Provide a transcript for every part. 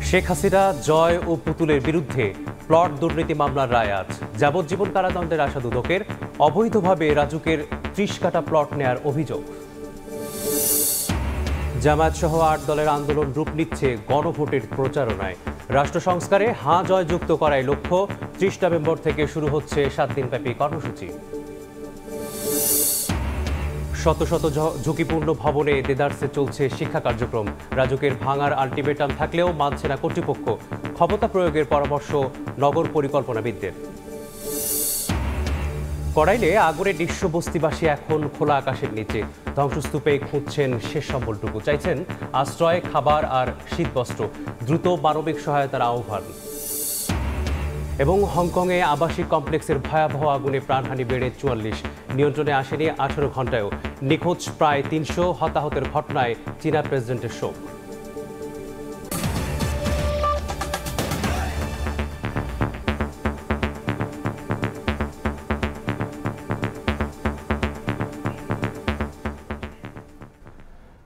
শেখ হাসিনা, জয় ও পুতুলের বিরুদ্ধে প্লট দুর্নীতি মামলার রায় আজ। যাবজ্জীবন কারাদণ্ডের আশা দুদকের। অবৈধভাবে রাজুকের ৩০ কাঠা প্লট নেয়ার অভিযোগ। জামায়াত সহ ৮ দলের আন্দোলন রূপ নিচ্ছে গণভোটের প্রচারণায়। রাষ্ট্র সংস্কারে হাঁ জয় যুক্ত করাই লক্ষ্য। ৩০ নভেম্বর থেকে শুরু হচ্ছে ৭ দিনব্যাপী কর্মসূচি। শত শত ঝুঁকিপূর্ণ ভবনে দেদারসে চলছে শিক্ষা কার্যক্রম। রাজুকের ভাঙার আলটিমেটাম থাকলেও মানছে না কর্তৃপক্ষ। ক্ষমতা প্রয়োগের পরামর্শ নগর পরিকল্পনাবিদদের। কড়াইলে আগুনে নিঃস্ব বস্তিবাসী এখন খোলা আকাশের নিচে। ধ্বংসস্তূপে খুঁজছেন শেষ সম্বলটুকু। চাইছেন আশ্রয়, খাবার আর শীতবস্ত্র। দ্রুত মানবিক সহায়তার আহ্বান। এবং হংকংয়ে আবাসিক কমপ্লেক্সের ভয়াবহ আগুনে প্রাণহানি বেড়ে ৪৪। নিয়ন্ত্রণে আসেনি ১৮ ঘণ্টায়ও। নিখোঁজ প্রায় ৩০০। হতাহতের ঘটনায় চীনা প্রেসিডেন্টের শোক।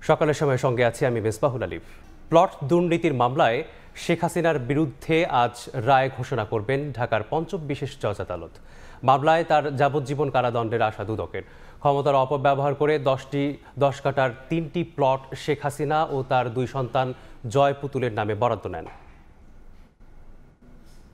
সকালের সময় সঙ্গে আছি আমি মেসবাহুল আলিফ। প্লট দুর্নীতির মামলায় শেখ হাসিনার বিরুদ্ধে আজ রায় ঘোষণা করবেন ঢাকার পঞ্চম বিশেষ জজ আদালত। মামলায় তার যাবজ্জীবন কারাদণ্ডের আশা দুদকের। ক্ষমতার অপব্যবহার করে ১০ কাঠার ৩টি প্লট শেখ হাসিনা ও তার ২ সন্তান জয় পুতুলের নামে বরাদ্দ নেন।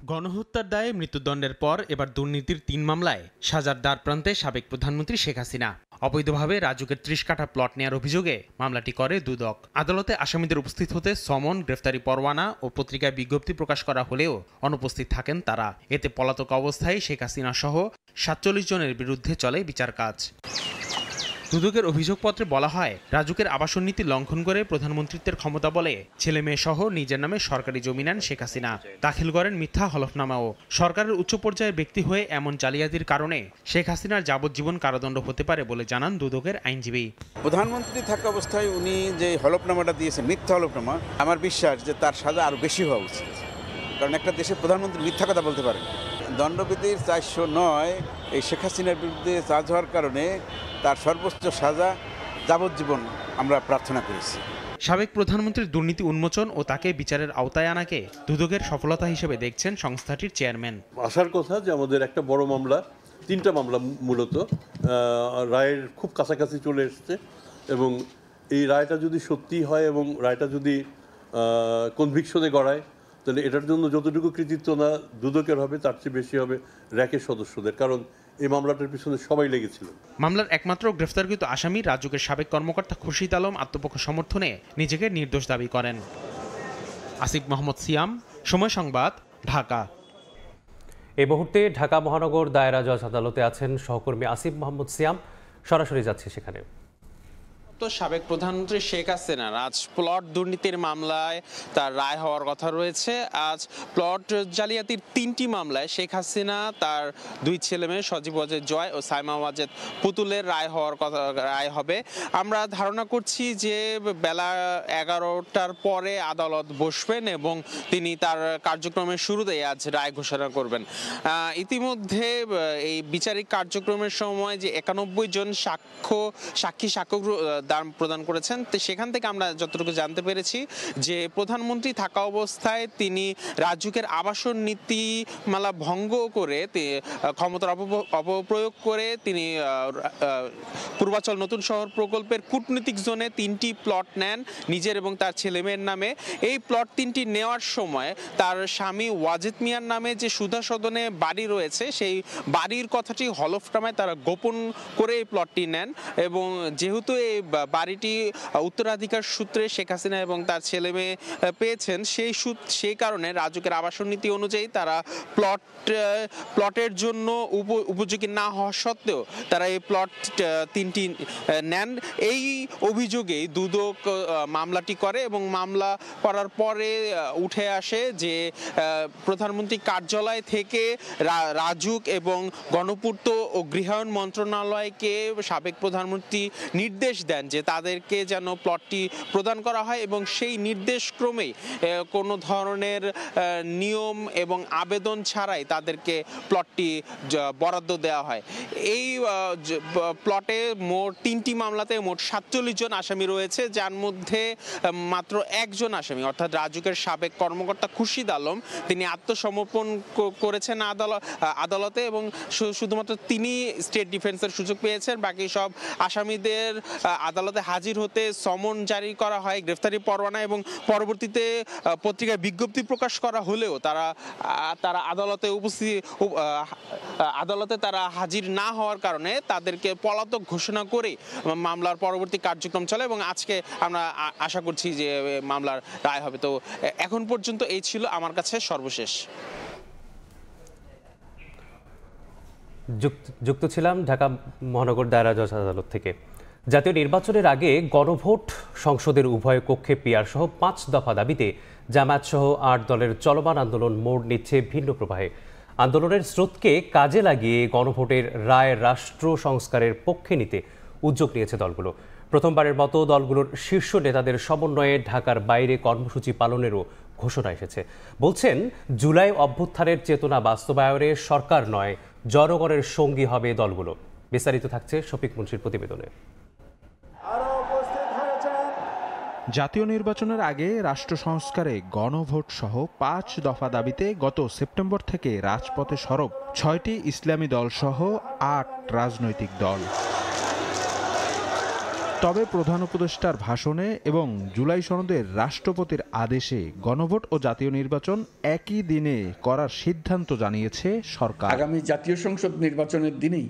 গণহত্যার দায়ে মৃত্যুদণ্ডের পর এবার দুর্নীতির ৩ মামলায় সাজার দ্বারপ্রান্তে সাবেক প্রধানমন্ত্রী শেখ হাসিনা। অবৈধভাবে রাজুকের ৩০ কাঠা প্লট নেয়ার অভিযোগে মামলাটি করে দুদক। আদালতে আসামিদের উপস্থিত হতে সমন, গ্রেফতারি পরোয়ানা ও পত্রিকায় বিজ্ঞপ্তি প্রকাশ করা হলেও অনুপস্থিত থাকেন তারা। এতে পলাতক অবস্থায় শেখ হাসিনা সহ ৪৭ জনের বিরুদ্ধে চলে বিচার কাজ। দুদকের অভিযোগপত্রে বলা হয়, রাজুকের আবাসন নীতি লঙ্ঘন করে প্রধানমন্ত্রীত্বের ক্ষমতা বলে ছেলে মেয়ে সহ নিজের নামে সরকারি জমি নেন শেখ হাসিনা। দাখিল করেন মিথ্যা হলফনামাও। সরকারের উচ্চ পর্যায়ের ব্যক্তি হয়ে এমন জালিয়াতির কারণে শেখ হাসিনার যাবজ্জীবন কারাদণ্ড হতে পারে বলে জানান দুদকের আইনজীবী। প্রধানমন্ত্রী থাকা অবস্থায় উনি যে হলফনামাটা দিয়েছেন, মিথ্যা হলফনামা, আমার বিশ্বাস যে তার সাজা আরও বেশি হওয়া উচিত। কারণ একটা দেশের প্রধানমন্ত্রী মিথ্যা কথা বলতে পারেন। দণ্ডবিধির ৪০৯ এই শেখ হাসিনার বিরুদ্ধে চার্জ হওয়ার কারণে তার সর্বোচ্চ সাজা যাবজ্জীবন আমরা প্রার্থনা করেছি। সাবেক প্রধানমন্ত্রীর দুর্নীতি উন্মোচন ও তাকে বিচারের আওতায় আনাকে দুদকের সফলতা হিসেবে দেখছেন সংস্থাটির চেয়ারম্যান। আসার কথা যে আমাদের একটা বড় মামলা, 3টা মামলা মূলত রায়ের খুব কাছাকাছি চলে এসছে এবং এই রায়টা যদি সত্যি হয় এবং রায়টা যদি কনভিকশনে গড়ায়, তাহলে এটার জন্য যতটুকু কৃতিত্ব না দুদকের হবে তার চেয়ে বেশি হবে র্যাকের সদস্যদের, কারণ এই মামলাটার পিছনে সবাই লেগেছিল। মামলার একমাত্র গ্রেফতারকৃত আসামি রাজুকের সাবেক কর্মকর্তা খুরশিদ আলম আত্মপক্ষ সমর্থনে নিজেকে নির্দোষ দাবি করেন। আসিফ মোহাম্মদ সিয়াম, সময় সংবাদ, ঢাকা। এই মুহূর্তে ঢাকা মহানগর দায়রা জজ আদালতে আছেন সহকর্মী আসিফ মোহাম্মদ সিয়াম। সরাসরি যাচ্ছি সেখানে। সাবেক প্রধানমন্ত্রী শেখ হাসিনার আজ প্লট দুর্নীতির মামলায় তার রায় হওয়ার কথা রয়েছে। আজ প্লট জালিয়াতির 3টি মামলায় শেখ হাসিনা, তার 2 ছেলে মেয়ে সজীব ওয়াজেদ জয় ও সাইমা ওয়াজেদ পুতুলের রায় হবে। আমরা ধারণা করছি যে বেলা 11টার পরে আদালত বসবেন এবং তিনি তার কার্যক্রমের শুরুতেই আজ রায় ঘোষণা করবেন। ইতিমধ্যে এই বিচারিক কার্যক্রমের সময় যে 91 জন সাক্ষী সাক্ষ্য দান প্রদান করেছেন, তো সেখান থেকে আমরা যতটুকু জানতে পেরেছি যে প্রধানমন্ত্রী থাকা অবস্থায় তিনি রাজুকের আবাসন নীতিমালা ভঙ্গ করে ক্ষমতার অপপ্রয়োগ করে তিনি পূর্বাচল নতুন শহর প্রকল্পের কূটনীতিক জোনে 3টি প্লট নেন নিজের এবং তার ছেলে মেয়ের নামে। এই প্লট 3টি নেওয়ার সময় তার স্বামী ওয়াজেদ মিয়ার নামে যে সুধা সদনে বাড়ি রয়েছে, সেই বাড়ির কথাটি হলফনামায় তারা গোপন করে এই প্লটটি নেন এবং যেহেতু এই বাড়িটি উত্তরাধিকার সূত্রে শেখ হাসিনা এবং তার ছেলে মেয়ে পেয়েছেন, সেই কারণে রাজুকের আবাসন নীতি অনুযায়ী তারা প্লটের জন্য উপযোগী না হওয়া সত্ত্বেও তারা এই প্লট 3টি নেন। এই অভিযোগেই দুদক মামলাটি করে এবং মামলা করার পরে উঠে আসে যে প্রধানমন্ত্রী কার্যালয় থেকে রাজুক এবং গণপূর্ত ও গৃহায়ণ মন্ত্রণালয়কে সাবেক প্রধানমন্ত্রী নির্দেশ দেন যে তাদেরকে যেন প্লটটি প্রদান করা হয় এবং সেই নির্দেশক্রমেই কোনো ধরনের নিয়ম এবং আবেদন ছাড়াই তাদেরকে প্লটটি বরাদ্দ দেওয়া হয়। এই প্লটে মোট 3টি মামলাতে মোট 47 জন আসামি রয়েছে, যার মধ্যে মাত্র একজন আসামি অর্থাৎ রাজুকের সাবেক কর্মকর্তা খুরশিদ আলম, তিনি আত্মসমর্পণ করেছেন আদালতে এবং শুধুমাত্র তিনি স্টেট ডিফেন্সের সুযোগ পেয়েছেন। বাকি সব আসামিদের আদালতে হাজির হতে সমন জারি করা হয়, গ্রেফতারি পরোয়ানা, এবং পরবর্তীতে পত্রিকায় বিজ্ঞপ্তি প্রকাশ করা হলেও তারা আদালতে তারা হাজির না হওয়ার কারণে তাদেরকে পলাতক ঘোষণা করে মামলার পরবর্তী কার্যক্রম চলে এবং আজকে আমরা আশা করছি যে মামলার রায় হবে। তো এখন পর্যন্ত এই ছিল আমার কাছে সর্বশেষ। যুক্ত ছিলাম ঢাকা মহানগর দায়রা জজ আদালত থেকে। জাতীয় নির্বাচনের আগে গণভোট, সংসদের উভয় কক্ষে পিআর সহ 5 দফা দাবিতে জামায়াত সহ 8 দলের চলমান আন্দোলন মোড় নিচ্ছে ভিন্ন প্রবাহে। আন্দোলনের স্রোতকে কাজে লাগিয়ে গণভোটের রায় রাষ্ট্র সংস্কারের পক্ষে নিতে উদ্যোগ নিয়েছে দলগুলো। প্রথমবারের মতো দলগুলোর শীর্ষ নেতাদের সমন্বয়ে ঢাকার বাইরে কর্মসূচি পালনেরও ঘোষণা এসেছে। বলছেন, জুলাই অভ্যুত্থানের চেতনা বাস্তবায়নে সরকার নয়, জনগণের সঙ্গী হবে দলগুলো। বিস্তারিত থাকছে শফিক মুন্সির প্রতিবেদনে। জাতীয় নির্বাচনের আগে রাষ্ট্র সংস্কারে গণভোট সহ 5 দফা দাবিতে গত সেপ্টেম্বর থেকে রাজপথে সরব 6টি ইসলামী দল সহ 8 রাজনৈতিক দল। তবে প্রধান উপদেষ্টার ভাষণে এবং জুলাই সনদের রাষ্ট্রপতির আদেশে গণভোট ও জাতীয় নির্বাচন একই দিনে করার সিদ্ধান্ত জানিয়েছে সরকার। আগামী জাতীয় সংসদ নির্বাচনের দিনেই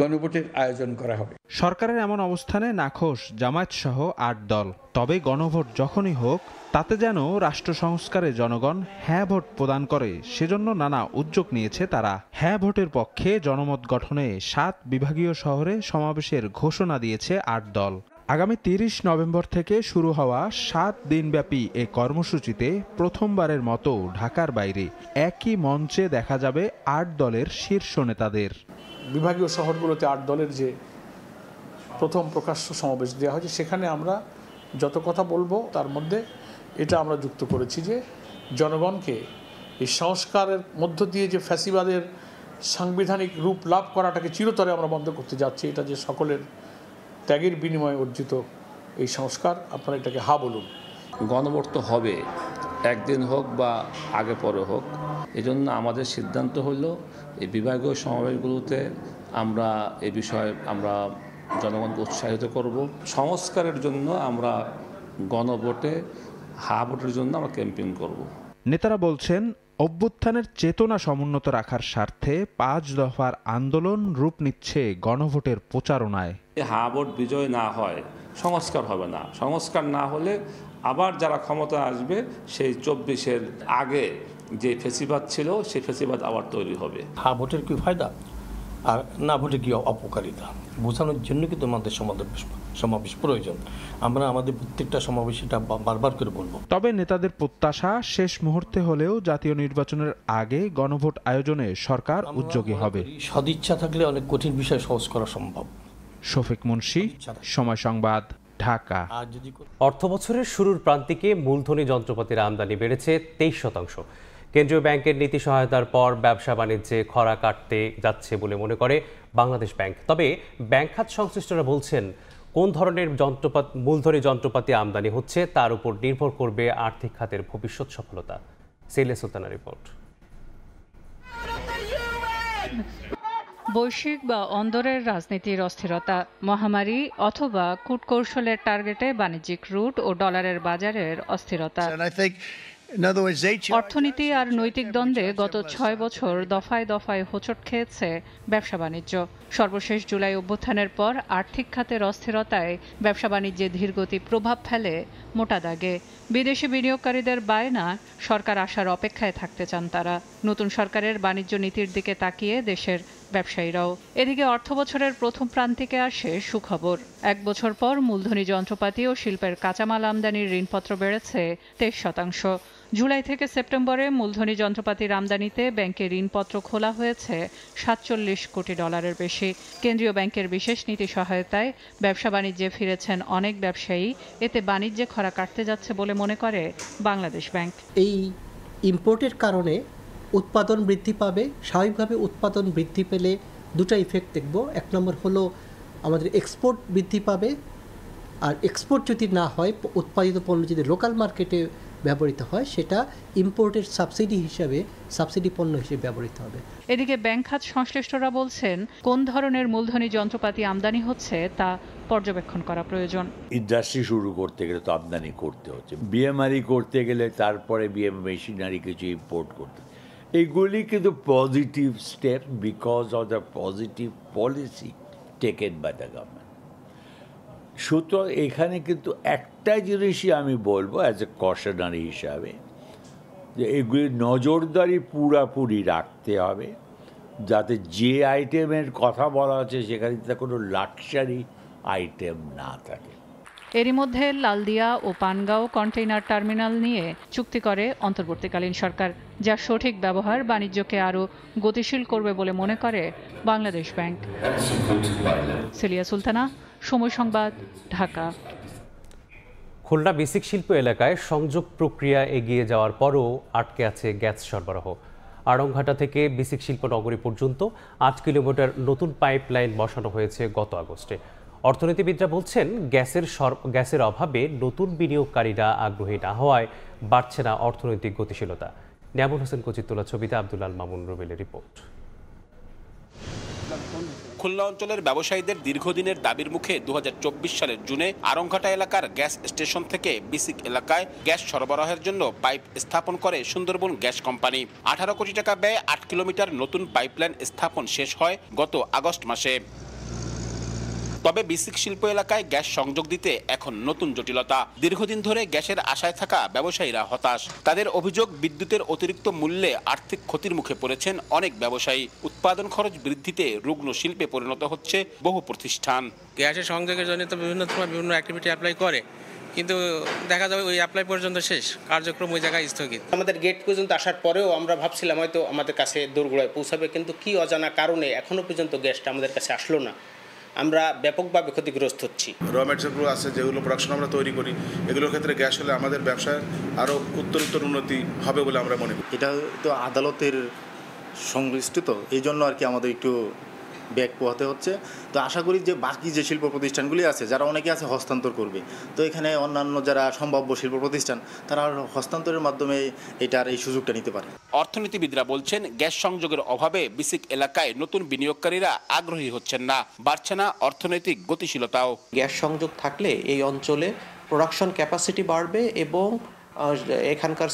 গণভোটের আয়োজন করা হবে। সরকারের এমন অবস্থানে নাখোশ জামায়াত সহ 8 দল। তবে গণভোট যখনই হোক, তাতে যেন রাষ্ট্র সংস্কারে জনগণ হ্যাঁ ভোট প্রদান করে, সেজন্য নানা উদ্যোগ নিয়েছে তারা। হ্যাঁ ভোটের পক্ষে জনমত গঠনে 7 বিভাগীয় শহরে সমাবেশের ঘোষণা দিয়েছে 8 দল। আগামী 30 নভেম্বর থেকে শুরু হওয়া 7 দিনব্যাপী এ কর্মসূচিতে প্রথমবারের মতো ঢাকার বাইরে একই মঞ্চে দেখা যাবে 8 দলের শীর্ষ নেতাদের। বিভাগীয় শহরগুলোতে 8 দলের যে প্রথম প্রকাশ্য সমাবেশ দেওয়া হয়েছে, সেখানে আমরা যত কথা বলবো তার মধ্যে এটা আমরা যুক্ত করেছি যে জনগণকে এই সংস্কারের মধ্য দিয়ে যে ফ্যাসিবাদের সাংবিধানিক রূপ লাভ করাটাকে চিরতরে আমরা বন্ধ করতে যাচ্ছি। এটা যে সকলের ত্যাগের বিনিময়ে অর্জিত এই সংস্কার, আপনারা এটাকে হা বলুন। গণভোট তো হবে, একদিন হোক বা আগে পরে হোক। এজন্য আমাদের সিদ্ধান্ত হলো এই বিভাগীয় সমাবেশগুলোতে আমরা এই বিষয়ে আমরা জনগণকে উৎসাহিত করব। সংস্কারের জন্য আমরা গণভোটে হা ভোটের জন্য আমরা ক্যাম্পেইন করব। নেতারা বলছেন, অভ্যুত্থানের চেতনা সমুন্নত রাখার স্বার্থে 5 দফার আন্দোলন রূপ নিচ্ছে গণভোটের প্রচারণায়। হা ভোট বিজয় না হয় সংস্কার হবে না। সংস্কার না হলে আবার যারা ক্ষমতা আসবে সেই 24-এর আগে যে ফেসিবাদ ছিল সেই ফেসিবাদ আবার তৈরি হবে। হা ভোটের কি ফায়দা আর না ভোটে কি অপকারিতা বোঝানোর জন্য কিন্তু আমাদের সমাবেশ প্রয়োজন। আমরা আমাদের প্রত্যেকটা সমাবেশ এটা বারবার করে বলবো। তবে নেতাদের প্রত্যাশা, শেষ মুহূর্তে হলেও জাতীয় নির্বাচনের আগে গণভোট আয়োজনে সরকার উদ্যোগী হবে। সদিচ্ছা থাকলে অনেক কঠিন বিষয় সহজ করা সম্ভব। শফিক মুন্সি, সময় সংবাদ, ঢাকা। অর্থ বছরের শুরুর প্রান্তিকে মূলধনী যন্ত্রপাতির আমদানি বেড়েছে 23%। কেন্দ্রীয় ব্যাংকের নীতি সহায়তার পর ব্যবসা বাণিজ্যে খরা কাটতে যাচ্ছে বলে মনে করে বাংলাদেশ ব্যাংক। তবে ব্যাংক খাত সংশ্লিষ্টরা বলছেন, কোন ধরনের মূলধনী যন্ত্রপাতি আমদানি হচ্ছে তার উপর নির্ভর করবে আর্থিক খাতের ভবিষ্যৎ সফলতা। সেলে সুলতানা রিপোর্ট। বৈশ্বিক বা অন্দরের রাজনীতির অস্থিরতা, মহামারী অথবা কূটকৌশলের টার্গেটে বাণিজ্যিক রুট ও ডলারের বাজারের অস্থিরতা, অর্থনীতি আর নৈতিক দ্বন্দ্বে গত 6 বছর দফায় দফায় হোঁচট খেয়েছে ব্যবসা বাণিজ্য। সর্বশেষ জুলাই অভ্যুত্থানের পর আর্থিক খাতের অস্থিরতায় ব্যবসা বাণিজ্যে ধীরগতি প্রভাব ফেলে মোটা দাগে। বিদেশি বিনিয়োগকারীদের বায়না, সরকার আসার অপেক্ষায় থাকতে চান তারা। নতুন সরকারের বাণিজ্য নীতির দিকে তাকিয়ে দেশের ব্যবসায়ীরাও। এদিকে অর্থবছরের প্রথম প্রান্তিকে আসে সুখবর। 1 বছর পর মূলধনী যন্ত্রপাতি ও শিল্পের কাঁচামাল আমদানির ঋণপত্র বেড়েছে 23%। জুলাই থেকে সেপ্টেম্বরে মূলধনী যন্ত্রপাতির আমদানিতে ব্যাংকের ঋণপত্র খোলা হয়েছে $47 কোটি বেশি। কেন্দ্রীয় ব্যাংকের বিশেষ নীতি সহায়তায় ব্যবসা বাণিজ্যে ফিরেছেন অনেক ব্যবসায়ী। এতে বাণিজ্যে খরা কাটতে যাচ্ছে বলে মনে করে বাংলাদেশ ব্যাংক। এই ইম্পোর্টের কারণে উৎপাদন বৃদ্ধি পাবে। স্বাভাবিকভাবে উৎপাদন বৃদ্ধি পেলে দুটো ইফেক্ট দেখব। এক নম্বর হলো আমাদের এক্সপোর্ট বৃদ্ধি পাবে, আর এক্সপোর্ট যদি না হয়, উৎপাদিত পণ্য যদি লোকাল মার্কেটে ব্যবহৃত হয়, সেটা ইম্পোর্টের সাবসিডি পণ্য হিসেবে ব্যবহৃত হবে। এদিকে ব্যাংক খাত সংশ্লিষ্টরা বলছেন, কোন ধরনের মূলধনী যন্ত্রপাতি আমদানি হচ্ছে তা পর্যবেক্ষণ করা প্রয়োজন। ইন্ডাস্ট্রি শুরু করতে গেলে তো আমদানি করতে হচ্ছে, বিএমআরই করতে গেলে তারপরে বিএম মেশিনারি কিছু ইম্পোর্ট করতে। এইগুলি কিন্তু positive step because of the positive policy taken by the government. সুতরাং এখানে কিন্তু একটা জিনিসই আমি বলবো অ্যাজ এ কশনারি হিসাবে, যে এগুলি নজরদারি পুরাপুরি রাখতে হবে, যাতে যে আইটেমের কথা বলা হচ্ছে সেখানে কোনো লাক্সারি আইটেম না থাকে। এরই মধ্যে লালদিয়া ও পানগাঁও কন্টেইনার টার্মিনাল নিয়ে চুক্তি করে অন্তর্বর্তীকালীন সরকার, যার সঠিক ব্যবহার বাণিজ্যকে আরও গতিশীল করবে বলে মনে করে বাংলাদেশ ব্যাংক। সিলিয়া সুলতানা, সময় সংবাদ, ঢাকা। খুলনা বেসিক শিল্প এলাকায় সংযোগ প্রক্রিয়া এগিয়ে যাওয়ার পরও আটকে আছে গ্যাস সরবরাহ। আড়ংঘাটা থেকে বেসিক শিল্প নগরী পর্যন্ত 8 কিলোমিটার নতুন পাইপলাইন বসানো হয়েছে গত আগস্টে। অর্থনীতিবিদরা বলছেন, গ্যাসের অভাবে নতুন বিনিয়োগকারীরা আগ্রহী না হওয়ায় বাড়ছে না অর্থনৈতিক গতিশীলতা। নিয়ামুল হোসেন কচির তোলা ছবিতে আব্দুল আল মামুন রুবেলের রিপোর্ট। খুলনা অঞ্চলের ব্যবসায়ীদের দীর্ঘদিনের দাবির মুখে 2024 সালের জুনে আড়ংঘাটা এলাকার গ্যাস স্টেশন থেকে বিসিক এলাকায় গ্যাস সরবরাহের জন্য পাইপ স্থাপন করে সুন্দরবন গ্যাস কোম্পানি। 18 কোটি টাকা ব্যয়ে 8 কিলোমিটার নতুন পাইপলাইন স্থাপন শেষ হয় গত আগস্ট মাসে। তবে বিসিক শিল্প এলাকায় গ্যাস সংযোগ দিতে এখন নতুন জটিলতা। দীর্ঘদিন ধরে গ্যাসের আশায় থাকা ব্যবসায়ীরা হতাশ। তাদের অভিযোগ, বিদ্যুতের অতিরিক্ত মূল্যে আর্থিক ক্ষতির মুখে পড়েছেন অনেক ব্যবসায়ী। উৎপাদন খরচ বৃদ্ধিতে রুগ্ন শিল্পে পরিণত হচ্ছে বহু প্রতিষ্ঠান। গ্যাসের সংযোগের জন্য তো বিভিন্ন সময় বিভিন্ন অ্যাক্টিভিটি অ্যাপ্লাই করে, কিন্তু দেখা যাবে ওই অ্যাপ্লাই পর্যন্ত শেষ, কার্যক্রম ওই জায়গায় স্থগিত। আমাদের গেট পর্যন্ত আসার পরেও আমরা ভাবছিলাম হয়তো আমাদের কাছে দোরগোড়ায় পৌঁছাবে, কিন্তু কি অজানা কারণে এখনো পর্যন্ত গ্যাসটা আমাদের কাছে আসলো না। আমরা ব্যাপকভাবে ক্ষতিগ্রস্ত হচ্ছি। র ম্যাটেরিয়ালগুলো আছে যেগুলো প্রোডাকশন আমরা তৈরি করি, এগুলোর ক্ষেত্রে গ্যাস হলে আমাদের ব্যবসায় আরও উত্তরোত্তর উন্নতি হবে বলে আমরা মনে করি। এটা তো আদালতের সংশ্লিষ্ট, তো এই জন্য আর কি আমাদের একটু ব্যাক পোহাতে হচ্ছে। তো আশা করি যে বাকি যে শিল্প প্রতিষ্ঠানগুলি আছে, যারা অনেকে আছে হস্তান্তর করবে, তো এখানে অন্যান্য যারা সম্ভাব্য শিল্প প্রতিষ্ঠান তারা হস্তান্তরের মাধ্যমে এটার এই সুযোগটা নিতে পারে। অর্থনীতিবিদরা বলছেন, গ্যাস সংযোগের অভাবে বিসিক এলাকায় নতুন বিনিয়োগকারীরা আগ্রহী হচ্ছেন না, বাড়ছে না অর্থনৈতিক গতিশীলতাও। গ্যাস সংযোগ থাকলে এই অঞ্চলে প্রোডাকশন ক্যাপাসিটি বাড়বে এবং এখানকার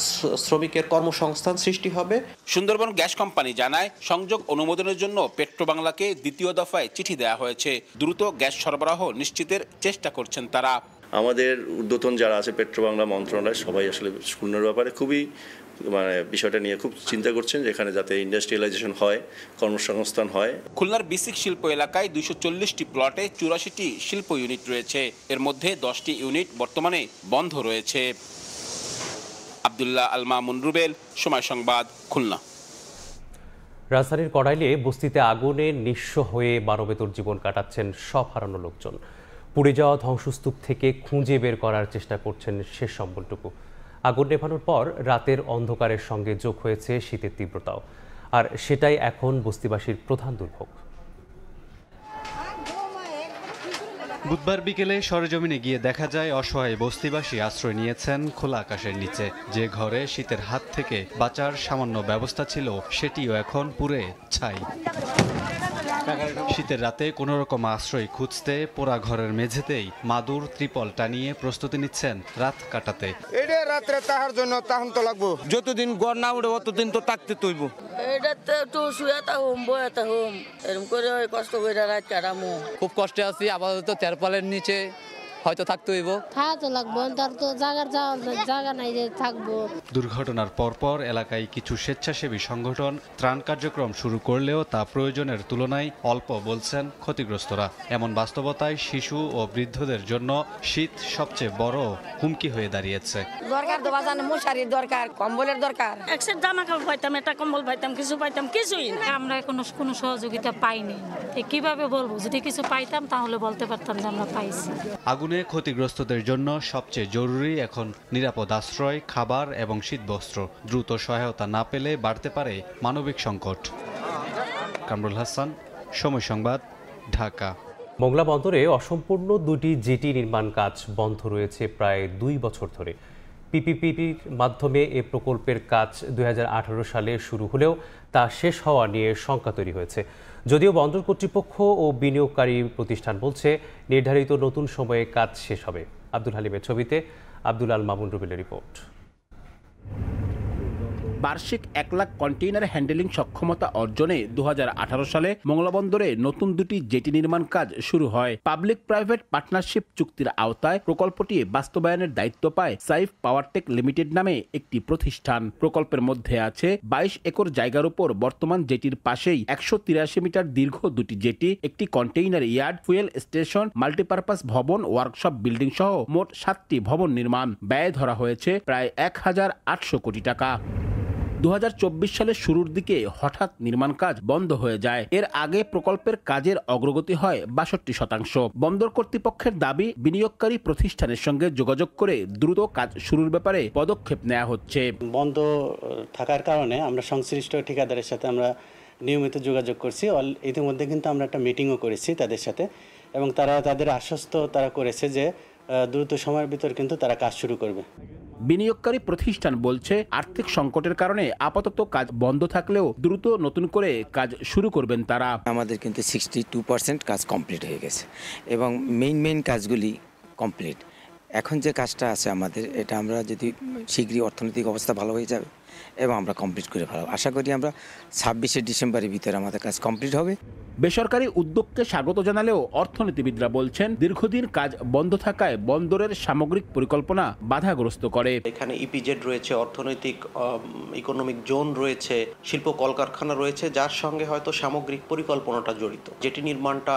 শ্রমিকের কর্মসংস্থান সৃষ্টি হবে। সুন্দরবন গ্যাস কোম্পানি জানায়, সংযোগ অনুমোদনের জন্য পেট্রোবাংলাকে দ্বিতীয় দফায় চিঠি দেওয়া হয়েছে। দ্রুত গ্যাস সরবরাহ নিশ্চিতের চেষ্টা করছেন তারা। আমাদের ঊর্ধ্বতন যারা আছে পেট্রোবাংলা মন্ত্রণালয়, সবাই আসলে খুলনার ব্যাপারে খুবই বিষয়টা নিয়ে খুব চিন্তা করছেন, যেখানে যাতে ইন্ডাস্ট্রিয়ালাইজেশন হয়, কর্মসংস্থান হয়। খুলনার বিসিক শিল্প এলাকায় 240টি প্লটে 84টি শিল্প ইউনিট রয়েছে। এর মধ্যে 10টি ইউনিট বর্তমানে বন্ধ রয়েছে। আব্দুল্লাহ আল মামুন রুবেল, সময় সংবাদ, খুলনা। রাজধানীর কড়াইলে বস্তিতে আগুনে নিঃস্ব হয়ে মানবেতর জীবন কাটাচ্ছেন সব হারানো লোকজন। পুড়ে যাওয়া ধ্বংসস্তূপ থেকে খুঁজে বের করার চেষ্টা করছেন শেষ সম্বলটুকু। আগুন নেভানোর পর রাতের অন্ধকারের সঙ্গে যোগ হয়েছে শীতের তীব্রতাও, আর সেটাই এখন বস্তিবাসীর প্রধান দুর্ভোগ। বুধবার বিকেলে সরেজমিনে গিয়ে দেখা যায় অসহায় বস্তিবাসী আশ্রয় নিয়েছেন খোলা আকাশের নিচে। যে ঘরে শীতের হাত থেকে বাঁচার সামান্য ব্যবস্থা ছিল, সেটিও এখন পুড়ে ছাই। শীতের রাতে কোনো রকম আশ্রয় খুঁজতে পোড়া ঘরের মেঝেতেই মাদুর ত্রিপল টানিয়ে প্রস্তুতি নিচ্ছেন রাত কাটাতে। এটা রাত্রে তাহার জন্য তাহন তো লাগবো, যতদিন গড় না উঠে অতদিন তো তাকতে তৈব। এটাতে একটু শুয়ে থাকুম, বয়ে থাকুম, এরকম করে কষ্ট করে রাত কাটামো। খুব কষ্টে আছি, আপাতত তেরপালের নিচে হয়তো থাকতে হইব। তো লাগবো, তার তো জায়গা নাই যে থাকবো। দুর্ঘটনার পরপর এলাকায় কিছু স্বেচ্ছাসেবী সংগঠন ত্রাণ কার্যক্রম শুরু করলেও তা প্রয়োজনের তুলনায় অল্প বলছেন ক্ষতিগ্রস্তরা। এমন বাস্তবতায় শিশু ও বৃদ্ধদের জন্য শীত সবচেয়ে বড় হুমকি হয়ে দাঁড়িয়েছে। দরকার তো বাজানো মশারির দরকার, কম্বলের দরকার। এক সেট জামা কাপড় পাইতাম, একটা কম্বল পাইতাম, কিছু পাইতাম, কিছুই না। আমরা কোনো সহযোগিতা পাইনি। কিভাবে বলবো? যদি কিছু পাইতাম তাহলে বলতে পারতাম যে আমরা পাইছি। আগুনে ক্ষতিগ্রস্তদের জন্য সবচেয়ে জরুরি এখন নিরাপদ আশ্রয়, খাবার এবং শীতবস্ত্র। দ্রুত সহায়তা না পেলে বাড়তে পারে মানবিক সংকট। কামরুল হাসান, সময় সংবাদ, ঢাকা। মোংলা বন্দরে অসম্পূর্ণ 2টি জেটি নির্মাণ কাজ বন্ধ রয়েছে প্রায় 2 বছর ধরে। পিপিপির মাধ্যমে এ প্রকল্পের কাজ 2018 সালে শুরু হলেও তা শেষ হওয়া নিয়ে শঙ্কা তৈরি হয়েছে। যদিও বন্দর কর্তৃপক্ষ ও বিনিয়োগকারী প্রতিষ্ঠান বলছে নির্ধারিত নতুন সময়ে কাজ শেষ হবে। আব্দুল হালিমের ছবিতে আব্দুল আল মামুন রুবেলের রিপোর্ট। বার্ষিক 1 লাখ কন্টেইনার হ্যান্ডেলিং সক্ষমতা অর্জনে 2018 সালে মোংলা বন্দরে নতুন 2টি জেটি নির্মাণ কাজ শুরু হয়। পাবলিক প্রাইভেট পার্টনারশিপ চুক্তির আওতায় প্রকল্পটি বাস্তবায়নের দায়িত্ব পায় সাইফ পাওয়ারটেক লিমিটেড নামে একটি প্রতিষ্ঠান। প্রকল্পের মধ্যে আছে 22 একর জায়গার উপর বর্তমান জেটির পাশেই 183 মিটার দীর্ঘ 2টি জেটি, একটি container yard, fuel station, multipurpose ভবন, ওয়ার্কশপ বিল্ডিং সহ মোট 7টি ভবন নির্মাণ। ব্যয় ধরা হয়েছে প্রায় 1800 কোটি টাকা। 2024 সালের শুরুর দিকে হঠাৎ নির্মাণ কাজ বন্ধ হয়ে যায়। এর আগে প্রকল্পের কাজের অগ্রগতি হয় 62%। বন্দর কর্তৃপক্ষের দাবি, বিনিয়োগকারী প্রতিষ্ঠানের সঙ্গে যোগাযোগ করে দ্রুত কাজ শুরুর ব্যাপারে পদক্ষেপ নেওয়া হচ্ছে। বন্ধ থাকার কারণে আমরা সংশ্লিষ্ট ঠিকাদারের সাথে আমরা নিয়মিত যোগাযোগ করছি। ইতিমধ্যে কিন্তু আমরা একটা মিটিংও করেছি তাদের সাথে, এবং তারা তাদের আশ্বস্ত করেছে যে দ্রুত সময়ের ভিতর কিন্তু তারা কাজ শুরু করবে। বিনিয়োগকারী প্রতিষ্ঠান বলছে আর্থিক সংকটের কারণে আপাতত কাজ বন্ধ থাকলেও দ্রুত নতুন করে কাজ শুরু করবেন তারা। আমাদের কিন্তু 62% কাজ কমপ্লিট হয়ে গেছে এবং মেইন কাজগুলি কমপ্লিট। এখন যে কাজটা আছে আমাদের, এটা আমরা যদি শীঘ্রই অর্থনৈতিক অবস্থা ভালো হয়ে যাবে এবং আমরা কমপ্লিট করে ফেলব। আশা করি আমরা 26শে ডিসেম্বরের ভিতরে আমাদের কাজ কমপ্লিট হবে। বেসরকারি উদ্যোগকে স্বাগত জানালেও অর্থনীতিবিদরা বলছেন দীর্ঘদিন কাজ বন্ধ থাকায় বন্দরের সামগ্রিক পরিকল্পনা বাধাগ্রস্ত করে। এখানে ইপিজেড রয়েছে, অর্থনৈতিক ইকোনমিক জোন রয়েছে, শিল্প কলকারখানা রয়েছে, যার সঙ্গে হয়তো সামগ্রিক পরিকল্পনাটা জড়িত। যেটি নির্মাণটা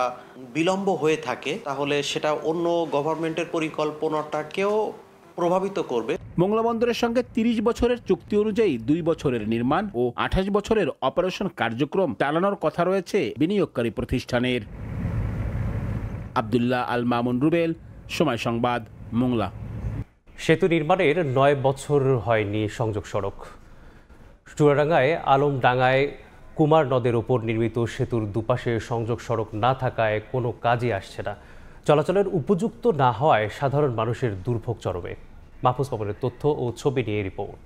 বিলম্ব হয়ে থাকে তাহলে সেটা অন্য গভর্নমেন্টের পরিকল্পনাটাকেও প্রভাবিত করবে। মোংলা বন্দরের সঙ্গে 30 বছরের চুক্তি অনুযায়ী 2 বছরের নির্মাণ ও 28 বছরের অপারেশন কার্যক্রম চালানোর কথা রয়েছে বিনিয়োগকারী প্রতিষ্ঠানের। আব্দুল্লাহ আল মামুন রুবেল, সময় সংবাদ, মোংলা। সেতু নির্মাণের 9 বছর হয়নি সংযোগ সড়ক। চুয়াডাঙ্গায় আলমডাঙ্গায় কুমার নদের উপর নির্মিত সেতুর দুপাশে সংযোগ সড়ক না থাকায় কোনো কাজই আসছে না। চলাচলের উপযুক্ত না হওয়ায় সাধারণ মানুষের দুর্ভোগ চরমে। মাহফুজ পাপনের তথ্য ও ছবি নিয়ে রিপোর্ট।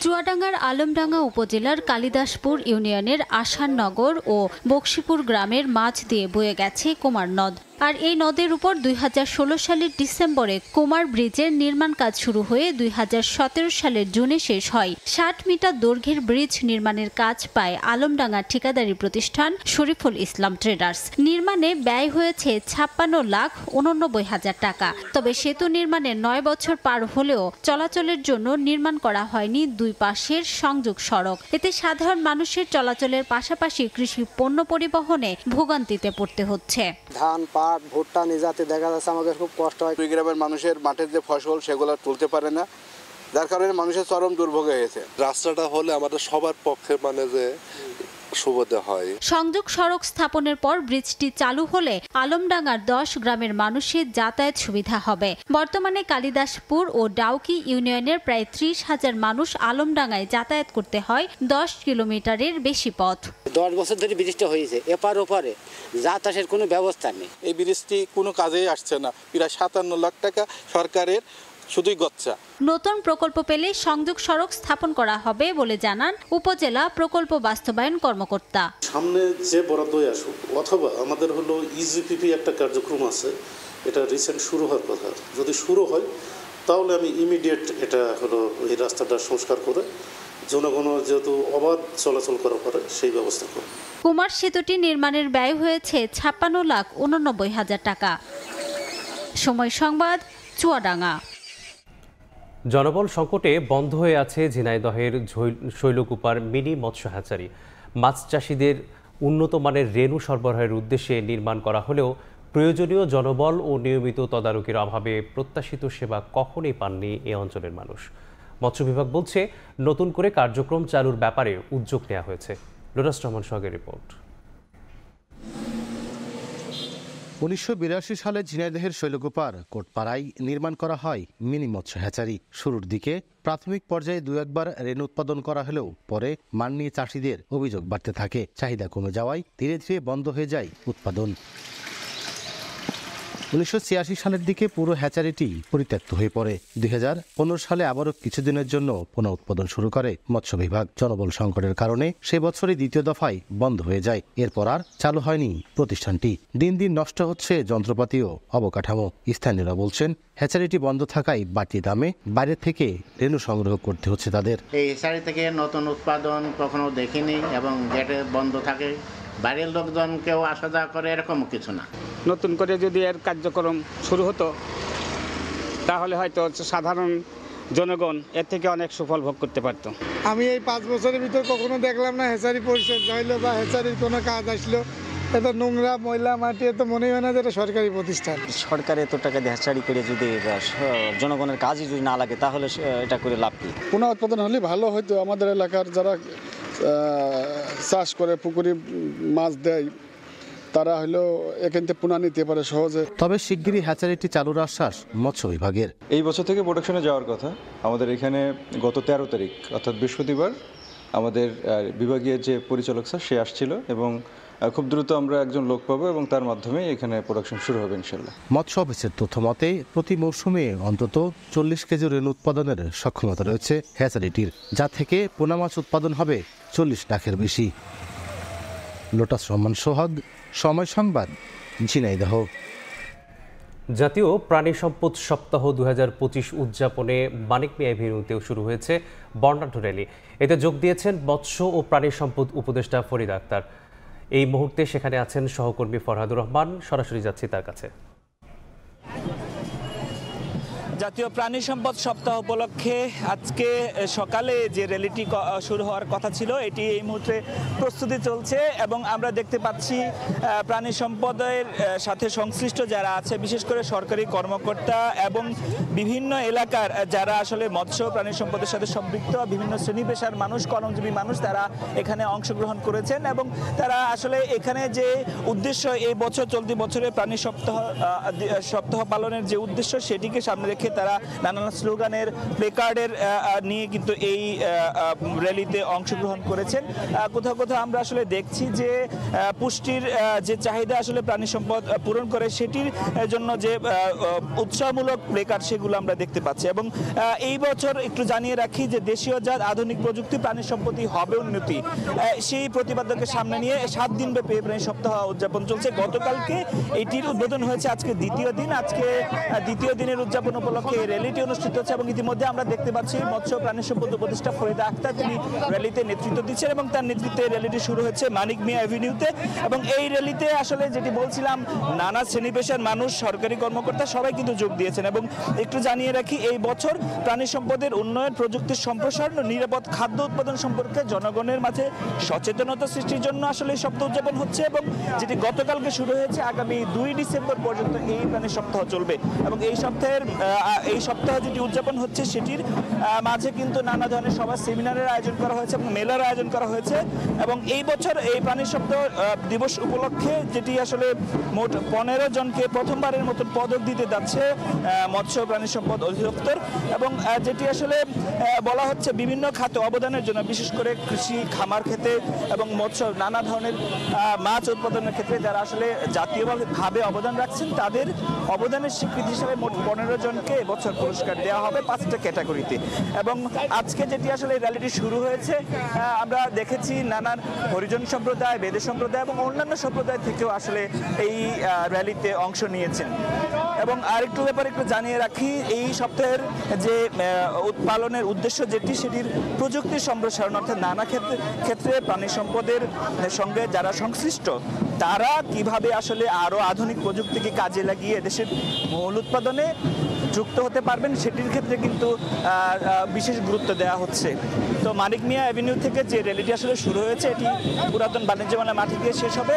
চুয়াডাঙ্গার আলমডাঙ্গা উপজেলার কালিদাসপুর ইউনিয়নের আসাননগর ও বক্সিপুর গ্রামের মাঝ দিয়ে বয়ে গেছে কুমার নদ। আর এই নদের উপর 2016 সালের ডিসেম্বরে কুমার ব্রিজের নির্মাণ কাজ শুরু হয়ে 2017 সালের জুনে শেষ হয়। 60 মিটার দৈর্ঘ্যের ব্রিজ নির্মাণের কাজ পায় আলমডাঙ্গা ঠিকাদারি প্রতিষ্ঠান শরীফুল ইসলাম ট্রেডার্স। নির্মাণে ব্যয় হয়েছে 56,89,000 টাকা। তবে সেতু নির্মাণে 9 বছর পার হলেও চলাচলের জন্য নির্মাণ করা হয়নি দুই পাশের সংযোগ সড়ক। এতে সাধারণ মানুষের চলাচলের পাশাপাশি কৃষি পণ্য পরিবহনে ভোগান্তিতে পড়তে হচ্ছে। ধান, পাট, ভুট্টা নিজাতে দেখা যাচ্ছে আমাদের খুব কষ্ট হয়। দুই গ্রামের মানুষের মাঠের যে ফসল সেগুলো তুলতে পারে না, যার কারণে মানুষের চরম দুর্ভোগ হয়েছে। রাস্তাটা হলে আমাদের সবার পক্ষে যে সুবিধা হয়। সংযোগ সড়ক স্থাপনের পর ব্রিজটি চালু হলে আলমডাঙ্গার 10 গ্রামের মানুষের যাতায়াত সুবিধা হবে। বর্তমানে কালিদাসপুর ও ডাউকি ইউনিয়নের প্রায় 30,000 মানুষ আলমডাঙ্গায় যাতায়াত করতে হয় 10 কিলোমিটারের বেশি পথ। 10 বছর ধরে ব্রিজটা হয়েছে, এপার ওপারে যাতায়াতের কোনো ব্যবস্থা নেই। এই ব্রিজটি কোনো কাজেই আসছে না। প্রায় 57 লাখ টাকা সরকারের শুধুই গচ্ছা। নতুন প্রকল্প পেলে সংযোগ সড়ক স্থাপন করা হবে বলে জানান উপজেলা প্রকল্প বাস্তবায়ন কর্মকর্তা। সামনে যে বরাদ্দ আসুক, অথবা আমাদের হলো ইজিপিপি একটা কার্যক্রম আছে, এটা রিসেন্ট শুরু হওয়ার কথা। যদি শুরু হয় তাহলে আমি ইমিডিয়েট এটা হলো এই রাস্তাটা সংস্কার করে জনগণ যেহেতু অবাধ চলাচল করা পারে সেই ব্যবস্থা করব। কুমার সেতুটি নির্মাণের ব্যয় হয়েছে 56,89,000 টাকা। সময় সংবাদ, চুয়াডাঙ্গা। জনবল সংকটে বন্ধ হয়ে আছে ঝিনাইদহের শৈলকুপার মিনি মৎস্য হ্যাচারি। মাছ চাষিদের উন্নত মানের রেণু সরবরাহের উদ্দেশ্যে নির্মাণ করা হলেও প্রয়োজনীয় জনবল ও নিয়মিত তদারকির অভাবে প্রত্যাশিত সেবা কখনোই পাননি এ অঞ্চলের মানুষ। মৎস্য বিভাগ বলছে নতুন করে কার্যক্রম চালুর ব্যাপারে উদ্যোগ নেওয়া হয়েছে। লোটাস রহমান সঙ্গে রিপোর্ট। 1982 সালে ঝিনাইদহের শৈলকুপার কোটপাড়ায় নির্মাণ করা হয় মিনি মৎস্য হ্যাচারি। শুরুর দিকে প্রাথমিক পর্যায়ে 2-1 বার রেণু উৎপাদন করা হলেও পরে মান নিয়ে চাষিদের অভিযোগ বাড়তে থাকে। চাহিদা কমে যাওয়ায় ধীরে ধীরে বন্ধ হয়ে যায় উৎপাদন। 1986 সালের দিকে পুরো হ্যাচারিটি পরিত্যক্ত হয়ে পড়ে। 2015 সালে আবারও কিছুদিনের জন্য পুনঃ উৎপাদন শুরু করে মৎস্য বিভাগ। জনবল সংকটের কারণে সে বছরই দ্বিতীয় দফায় বন্ধ হয়ে যায়। এরপর আর চালু হয়নি প্রতিষ্ঠানটি। দিন দিন নষ্ট হচ্ছে যন্ত্রপাতি ও অবকাঠামো। স্থানীয়রা বলছেন হ্যাচারিটি বন্ধ থাকায় বাড়তি দামে বাইরে থেকে রেণু সংগ্রহ করতে হচ্ছে তাদের। এই হ্যাচারি থেকে নতুন উৎপাদন কখনো দেখিনি এবং যেটা বন্ধ থাকে বাইরের লোকজন কেউ আসা যাওয়া করে এরকম কিছু না। নতুন করে যদি এর কার্যক্রম শুরু হতো তাহলে হয়তো সাধারণ জনগণ এর থেকে অনেক সুফল ভোগ করতে পারত। আমি এই 5 বছরের ভিতর কখনো দেখলাম না হ্যাচারি পরিচর্যা হইলো বা হ্যাচারির কোনো কাজ আসলো। এত নোংরা ময়লা মাটি এত মনে হয় না যে এটা সরকারি প্রতিষ্ঠান। সরকার এত টাকা দিয়ে হ্যাচারি করে যদি জনগণের কাজই যদি না লাগে তাহলে এটা করে লাভ কি? পুনঃ উৎপাদন হলে ভালো হয়তো। আমাদের এলাকার যারা চাষ করে পুকুরে মাছ দেয় তারা হলো এখান থেকে পুনঃ নিতে পারে সহজে। তবে শিগগিরই হ্যাচারিটি চালুর আশ্বাস মৎস্য বিভাগের। এই বছর থেকে প্রোডাকশনে যাওয়ার কথা। আমাদের এখানে গত 13 তারিখ অর্থাৎ বৃহস্পতিবার আমাদের বিভাগীয় যে পরিচালক স্যার সে আসছিল এবং খুব দ্রুত আমরা একজন লোক পাবো এবং তার মাধ্যমে এখানে প্রোডাকশন শুরু হবে ইনশাল্লাহ। মৎস্য অফিসের তথ্য মতে প্রতি মৌসুমে অন্তত 40 কেজি রেণু উৎপাদনের সক্ষমতা রয়েছে হ্যাচারিটির, যা থেকে পোনা মাছ উৎপাদন হবে 40 লাখের বেশি। লোটাস রহমান সোহাগ, সময় সংবাদ, ঝিনাইদহ। জাতীয় প্রাণী সম্পদ সপ্তাহ 2025 উদযাপনে মানিক মিয়া এভিনিউতেও শুরু হয়েছে বর্ণাঢ্য র্যালি। এতে যোগ দিয়েছেন মৎস্য ও প্রাণী সম্পদ উপদেষ্টা ফরিদ আক্তার। এই মুহূর্তে সেখানে আছেন সহকর্মী ফরহাদুর রহমান। সরাসরি যাচ্ছি তার কাছে। জাতীয় প্রাণী সম্পদ সপ্তাহ উপলক্ষে আজকে সকালে যে র্যালিটি শুরু হওয়ার কথা ছিল এটি এই মুহূর্তে প্রস্তুতি চলছে এবং আমরা দেখতে পাচ্ছি প্রাণী সম্পদের সাথে সংশ্লিষ্ট যারা আছে, বিশেষ করে সরকারি কর্মকর্তা এবং বিভিন্ন এলাকার যারা আসলে মৎস্য প্রাণী সম্পদের সাথে সম্পৃক্ত বিভিন্ন শ্রেণী পেশার মানুষ, কর্মজীবী মানুষ, তারা এখানে অংশগ্রহণ করেছেন এবং তারা আসলে এখানে যে উদ্দেশ্য এই বছর চলতি বছরে প্রাণী সপ্তাহ পালনের যে উদ্দেশ্য সেটিকে সামনে রেখে তারা নানান স্লোগানের প্লেকার্ডের নিয়ে কিন্তু এই র্যালিতে অংশগ্রহণ করেছেন। কোথাও কোথাও আমরা আসলে দেখছি যে পুষ্টির যে চাহিদা আসলে প্রাণী সম্পদ পূরণ করে সেটির জন্য যে উৎসাহমূলক প্লেকার্ড সেগুলো আমরা দেখতে পাচ্ছি এবং এই বছর একটু জানিয়ে রাখি যে দেশীয় জাত আধুনিক প্রযুক্তি প্রাণী সম্পদই হবে উন্নতি, সেই প্রতিপাদ্যকে সামনে নিয়ে 7 দিন ব্যাপী প্রাণী সপ্তাহ উদযাপন চলছে। গতকালকে এটির উদ্বোধন হয়েছে, আজকে দ্বিতীয় দিন। আজকে দ্বিতীয় দিনের উদযাপন উপলক্ষে র্যালিটি অনুষ্ঠিত হচ্ছে এবং ইতিমধ্যে আমরা দেখতে পাচ্ছি মৎস্য প্রাণী সম্পদ উপদেষ্টা ফরিদা আক্তার তিনি র্যালিতে নেতৃত্ব দিচ্ছেন এবং তার নেতৃত্বে র্যালিটি শুরু হচ্ছে মানিক মিয়া এভিনিউতে। এবং এই র্যালিতে আসলে যেটি বলছিলাম নানা শ্রেণী পেশার মানুষ, সরকারি কর্মকর্তা সবাই কিন্তু যোগ দিয়েছেন এবং একটু জানিয়ে রাখি এই বছর প্রাণী সম্পদের উন্নয়ন, প্রযুক্তির সম্প্রসারণ, নিরাপদ খাদ্য উৎপাদন সম্পর্কে জনগণের মাঝে সচেতনতা সৃষ্টির জন্য আসলে এই সপ্তাহ উদযাপন হচ্ছে এবং যেটি গতকালকে শুরু হয়েছে আগামী 2 ডিসেম্বর পর্যন্ত এই প্রাণী সপ্তাহ চলবে এবং এই সপ্তাহ যেটি উদযাপন হচ্ছে সেটির মাঝে কিন্তু নানা ধরনের সভা সেমিনারের আয়োজন করা হয়েছে এবং মেলার আয়োজন করা হয়েছে এবং এই বছর এই প্রাণী সপ্তাহ দিবস উপলক্ষে যেটি আসলে মোট 15 জনকে প্রথমবারের মতো পদক দিতে যাচ্ছে মৎস্য প্রাণী সম্পদ অধিদপ্তর এবং যেটি আসলে বলা হচ্ছে বিভিন্ন খাতে অবদানের জন্য, বিশেষ করে কৃষি, খামার ক্ষেত্রে এবং মৎস্য নানা ধরনের মাছ উৎপাদনের ক্ষেত্রে যারা আসলে জাতীয়ভাবে অবদান রাখছেন তাদের অবদানের স্বীকৃতি হিসেবে মোট 15 জনকে এবছর পুরস্কার দেওয়া হবে 5টা ক্যাটাগরিতে। এবং আজকে যেটি আসলে র্যালিটি শুরু হয়েছে আমরা দেখেছি নানান হরিজন সম্প্রদায়, বেদে সম্প্রদায় এবং অন্যান্য সম্প্রদায় থেকেও আসলে এই র্যালিতে অংশ নিয়েছেন। এবং আরেকটু ব্যাপারে একটু জানিয়ে রাখি, এই সপ্তাহের যে উৎপাদনের উদ্দেশ্য যেটি সেটির প্রযুক্তির সম্প্রসারণ, অর্থাৎ নানা ক্ষেত্রে প্রাণী সম্পদের সঙ্গে যারা সংশ্লিষ্ট তারা কিভাবে আসলে আরও আধুনিক প্রযুক্তিকে কাজে লাগিয়ে দেশের মূল উৎপাদনে যুক্ত হতে পারবেন সেটির ক্ষেত্রে কিন্তু বিশেষ গুরুত্ব দেওয়া হচ্ছে। তো মানিক মিয়া অ্যাভিনিউ থেকে যে র্যালিটি আসলে শুরু হয়েছে এটি পুরাতন বাণিজ্য মেলা মাঠে দিয়ে শেষ হবে।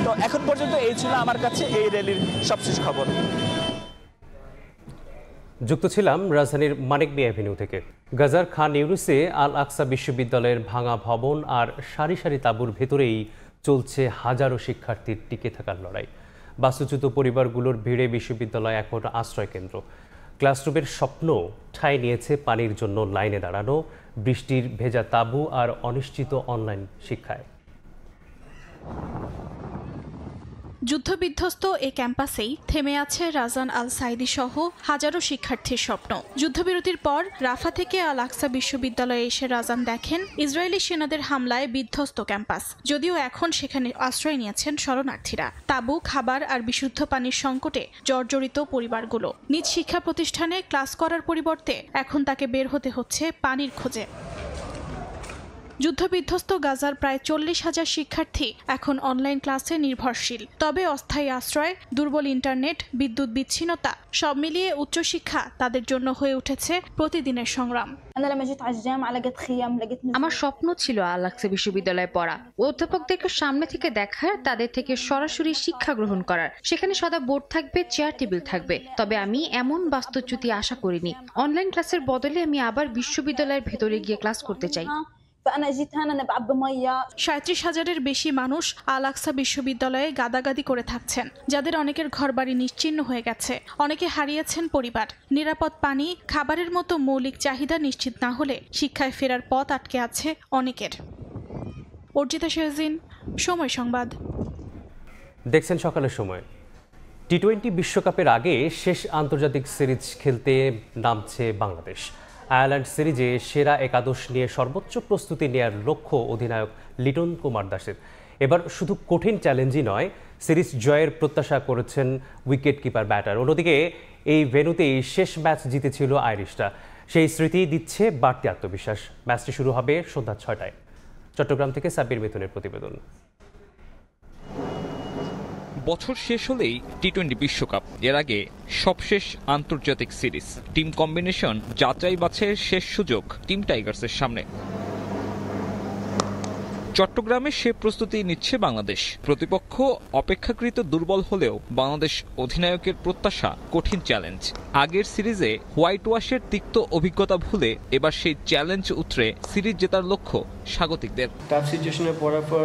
তো এখন পর্যন্ত এই ছিল আমার কাছে এই র্যালির সবশেষ খবর। যুক্ত ছিলাম রাজধানীর মানিক মিয়া অ্যাভিনিউ থেকে। গাজার খান ইউনুসে আল আকসা বিশ্ববিদ্যালয়ের ভাঙা ভবন আর সারি সারি তাঁবুর ভেতরেই চলছে হাজারো শিক্ষার্থীর টিকে থাকার লড়াই। বাস্তুচ্যুত পরিবারগুলোর ভিড়ে বিশ্ববিদ্যালয় এখন আশ্রয় কেন্দ্র। ক্লাসরুমের স্বপ্ন ঠাঁই নিয়েছে পানির জন্য লাইনে দাঁড়ানো, বৃষ্টির ভেজা তাঁবু আর অনিশ্চিত অনলাইন শিক্ষায়। যুদ্ধবিধ্বস্ত এ ক্যাম্পাসেই থেমে আছে রাজান আল সাইদি সহ হাজারো শিক্ষার্থীর স্বপ্ন। যুদ্ধবিরতির পর রাফা থেকে আল আকসা বিশ্ববিদ্যালয়ে এসে রাজান দেখেন ইসরায়েলি সেনাদের হামলায় বিধ্বস্ত ক্যাম্পাস। যদিও এখন সেখানে আশ্রয় নিয়েছেন শরণার্থীরা। তাঁবু, খাবার আর বিশুদ্ধ পানির সংকটে জর্জরিত পরিবারগুলো। নিজ শিক্ষা প্রতিষ্ঠানে ক্লাস করার পরিবর্তে এখন তাকে বের হতে হচ্ছে পানির খোঁজে। যুদ্ধবিধ্বস্ত গাজার প্রায় 40,000 শিক্ষার্থী এখন অনলাইন ক্লাসে নির্ভরশীল। তবে অস্থায়ী আশ্রয়, দুর্বল ইন্টারনেট, বিদ্যুৎ বিচ্ছিন্নতা সব মিলিয়ে উচ্চশিক্ষা তাদের জন্য হয়ে উঠেছে প্রতিদিনের সংগ্রাম। আমার স্বপ্ন ছিল আল আকসা বিশ্ববিদ্যালয়ে পড়া, অধ্যাপকদেরকে সামনে থেকে দেখার, তাদের থেকে সরাসরি শিক্ষা গ্রহণ করার। সেখানে সদা বোর্ড থাকবে, চেয়ার টেবিল থাকবে। তবে আমি এমন বাস্তুচ্যুতি আশা করিনি। অনলাইন ক্লাসের বদলে আমি আবার বিশ্ববিদ্যালয়ের ভেতরে গিয়ে ক্লাস করতে চাই। 37,000-এর বেশি মানুষ আল আকসা বিশ্ববিদ্যালয়ে গাদাগাদি করে থাকছেন, যাদের অনেকের ঘরবাড়ি নিশ্চিহ্ন হয়ে গেছে। অনেকে হারিয়েছেন পরিবার। নিরাপদ পানি, খাবারের মতো মৌলিক চাহিদা নিশ্চিত না হলে শিক্ষায় ফেরার পথ আটকে আছে অনেকের। অর্জিতা শেহজিন, সময় সংবাদ। দেখছেন সকালের সময়। টি-20 বিশ্বকাপের আগে শেষ আন্তর্জাতিক সিরিজ খেলতে নামছে বাংলাদেশ। আয়ারল্যান্ড সিরিজে সেরা একাদশ নিয়ে সর্বোচ্চ প্রস্তুতি নেয়ার লক্ষ্য অধিনায়ক লিটন কুমার দাসের। এবার শুধু কঠিন চ্যালেঞ্জই নয়, সিরিজ জয়ের প্রত্যাশা করেছেন উইকেট কিপার ব্যাটার। অন্যদিকে এই ভেন্যুতেই শেষ ম্যাচ জিতেছিল আইরিশরা। সেই স্মৃতি দিচ্ছে বাড়তি আত্মবিশ্বাস। ম্যাচটি শুরু হবে সন্ধ্যা 6টায়। চট্টগ্রাম থেকে সাব্বির মিথুনের প্রতিবেদন। বছর শেষ হলেই টি-20 বিশ্বকাপ, এর আগে সবশেষ আন্তর্জাতিক সিরিজ। টিম কম্বিনেশন যাচাই বাছাইয়ের শেষ সুযোগ টিম টাইগার্সের সামনে। চট্টগ্রামে সে প্রস্তুতি নিচ্ছে বাংলাদেশ। প্রতিপক্ষ অপেক্ষাকৃত দুর্বল হলেও বাংলাদেশ অধিনায়কের প্রত্যাশা কঠিন চ্যালেঞ্জ। আগের সিরিজে হোয়াইট ওয়াশের তিক্ত অভিজ্ঞতা ভুলে এবার সেই চ্যালেঞ্জ উতরে সিরিজ জেতার লক্ষ্য স্বাগতিকদের। টাফ সিচুয়েশনে পড়ার পর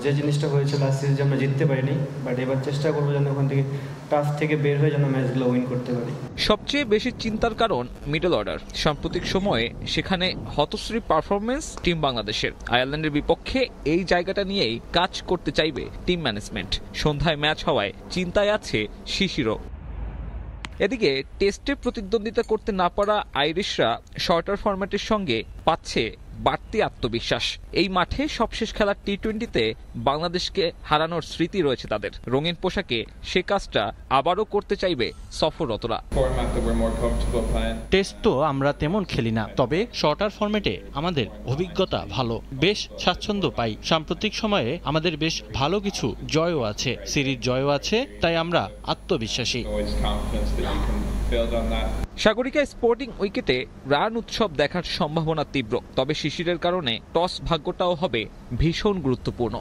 যে জিনিসটা হয়েছিল লাস্ট সিরিজে আমরা জিততে পারিনি, বাট এবার চেষ্টা করবো যেন ওখান থেকে টাফ থেকে বের হয়ে যেন ম্যাচগুলো উইন করতে পারি। সবচেয়ে বেশি চিন্তার কারণ মিডল অর্ডার। সাম্প্রতিক সময়ে সেখানে হতশ্রী পারফরমেন্স টিম বাংলাদেশের। আয়ারল্যান্ডের বিপক্ষে এই জায়গাটা নিয়েই কাজ করতে চাইবে টিম ম্যানেজমেন্ট। সন্ধ্যায় ম্যাচ হওয়ায় চিন্তায় আছে শিশিরও। এদিকে টেস্টে প্রতিদ্বন্দ্বিতা করতে না পারা আইরিশরা শর্টার ফরম্যাটের সঙ্গে পাচ্ছে বাড়তি আত্মবিশ্বাস। এই মাঠে সবশেষ খেলার টি-20তে বাংলাদেশকে হারানোর স্মৃতি রয়েছে তাদের। রঙিন পোশাকে সে কাজটা আবারও করতে চাইবে সফররতরা। টেস্ট তো আমরা তেমন খেলি না, তবে শর্টার ফরম্যাটে আমাদের অভিজ্ঞতা ভালো, বেশ স্বাচ্ছন্দ্য পাই। সাম্প্রতিক সময়ে আমাদের বেশ ভালো কিছু জয়ও আছে, সিরিজ জয়ও আছে, তাই আমরা আত্মবিশ্বাসী। সাগরিকা স্পোর্টিং উইকেটে রান উৎসব দেখার সম্ভাবনা তীব্র, তবে শিশিরের কারণে টস ভাগ্যটাও হবে ভীষণ গুরুত্বপূর্ণ।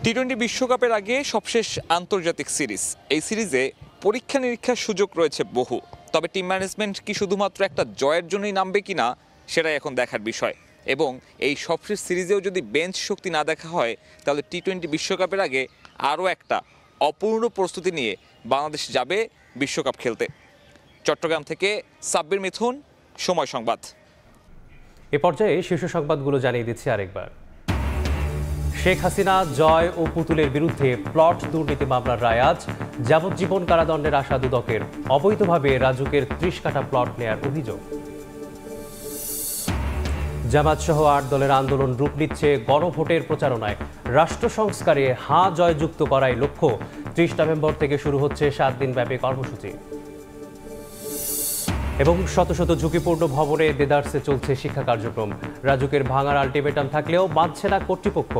টি-20 বিশ্বকাপের আগে সবশেষ আন্তর্জাতিক সিরিজ। এই সিরিজে পরীক্ষা নিরীক্ষার সুযোগ রয়েছে বহু, তবে টিম ম্যানেজমেন্ট কি শুধুমাত্র একটা জয়ের জন্যই নামবে কিনা সেটাই এখন দেখার বিষয়। এবং এই সবশেষ সিরিজেও যদি বেঞ্চ শক্তি না দেখা হয়, তাহলে টি-20 বিশ্বকাপের আগে আরও একটা অপূর্ণ প্রস্তুতি নিয়ে বাংলাদেশ যাবে বিশ্বকাপ খেলতে। চট্টগ্রাম থেকে সাব্বির মিথুন, সময় সংবাদ। এ পর্যায়ে শীর্ষ সংবাদগুলো জানিয়ে দিচ্ছি আরেকবার। শেখ হাসিনা, জয় ও পুতুলের বিরুদ্ধে প্লট দুর্নীতি মামলার রায় আজ। যাবজ্জীবন কারাদণ্ডের আশা দুদকের। অবৈধভাবে রাজুকের 30 কাঠা প্লট নেয়ার অভিযোগ। জামাত সহ 8 দলের আন্দোলন রূপ নিচ্ছে গণভোটের প্রচারণায়। রাষ্ট্র সংস্কারে হাঁ জয়যুক্ত করাই লক্ষ্য। 30 নভেম্বর থেকে শুরু হচ্ছে 7 দিনব্যাপী কর্মসূচি। এবং শত শত ঝুঁকিপূর্ণ ভবনে দেদারসে চলছে শিক্ষা কার্যক্রম। রাজুকের ভাঙার আলটিমেটাম থাকলেও মানছে না কর্তৃপক্ষ।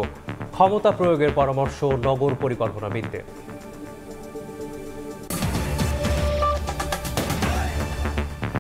ক্ষমতা প্রয়োগের পরামর্শ নগর পরিকল্পনাবিদদের।